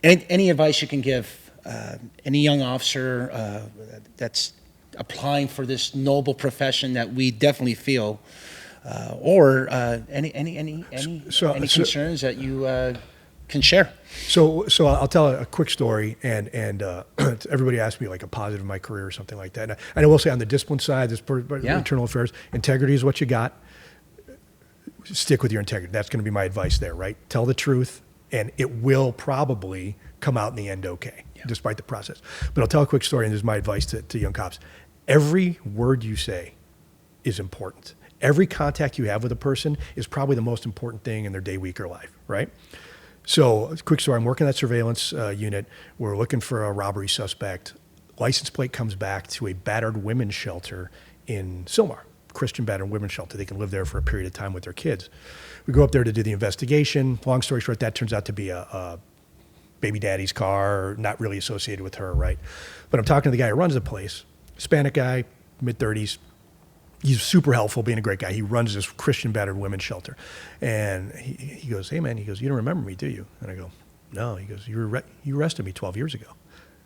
any advice you can give any young officer that's applying for this noble profession that we definitely feel, or any concerns that you can share? So I'll tell a quick story, and everybody asks me like a positive in my career or something like that. And I will say on the discipline side, this internal affairs, integrity is what you got. Stick with your integrity. That's going to be my advice there, right? Tell the truth, and it will probably come out in the end okay, despite the process. But I'll tell a quick story, and this is my advice to young cops. Every word you say is important. Every contact you have with a person is probably the most important thing in their day, week, or life, right? So, quick story, I'm working that surveillance unit. We're looking for a robbery suspect. License plate comes back to a battered women's shelter in Sylmar, Christian battered women's shelter. They can live there for a period of time with their kids. We go up there to do the investigation. Long story short, that turns out to be a baby daddy's car, not really associated with her, right? But I'm talking to the guy who runs the place, Hispanic guy, mid-30s. He's super helpful, being a great guy. He runs this Christian battered women's shelter. And he goes, hey, man, he goes, you don't remember me, do you? And I go, no. He goes, you arrested me 12 years ago.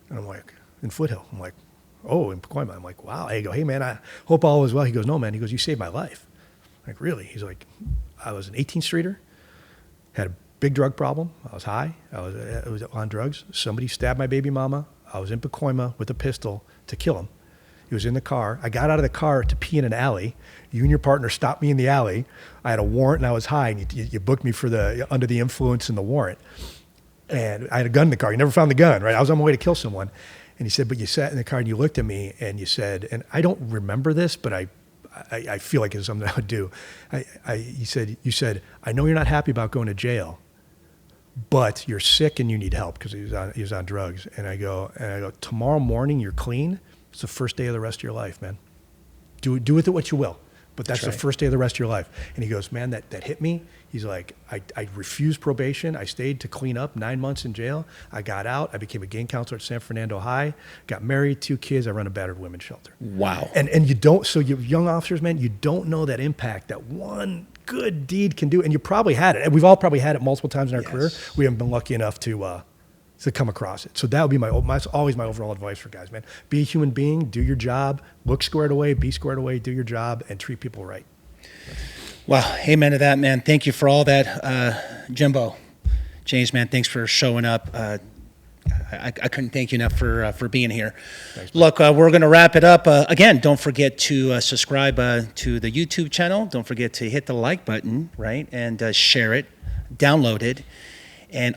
And I'm like, in Foothill. I'm like, oh, in Pacoima. I'm like, wow. I go, hey, man, I hope all is well. He goes, no, man. He goes, you saved my life. I'm like, really? He's like, I was an 18th-streeter, had a big drug problem. I was high. I was on drugs. Somebody stabbed my baby mama. I was in Pacoima with a pistol to kill him. He was in the car. I got out of the car to pee in an alley. You and your partner stopped me in the alley. I had a warrant and I was high, and you booked me for the under the influence in the warrant. And I had a gun in the car. You never found the gun, right? I was on my way to kill someone. And he said, but you sat in the car and you looked at me and you said, and I don't remember this, but I feel like it's something I would do. You said, I know you're not happy about going to jail, but you're sick and you need help, because he was on drugs. And I go, tomorrow morning you're clean. It's the first day of the rest of your life, man. Do with it what you will, but that's the first day of the rest of your life. And he goes, man, that hit me. He's like, I refused probation. I stayed to clean up 9 months in jail. I got out. I became a gang counselor at San Fernando High, got married, 2 kids. I run a battered women's shelter. Wow. And you don't, so you young officers, man, you don't know that impact that one good deed can do. And you probably had it. And we've all probably had it multiple times in our career. We haven't been lucky enough to come across it. So that would be always my overall advice for guys, man. Be a human being, do your job, look squared away, be squared away, do your job, and treat people right. Well, amen to that, man. Thank you for all that, Jimbo. James, man, thanks for showing up. I couldn't thank you enough for being here. Thanks, look, we're going to wrap it up. Again, don't forget to subscribe to the YouTube channel. Don't forget to hit the like button, right, and share it, download it. And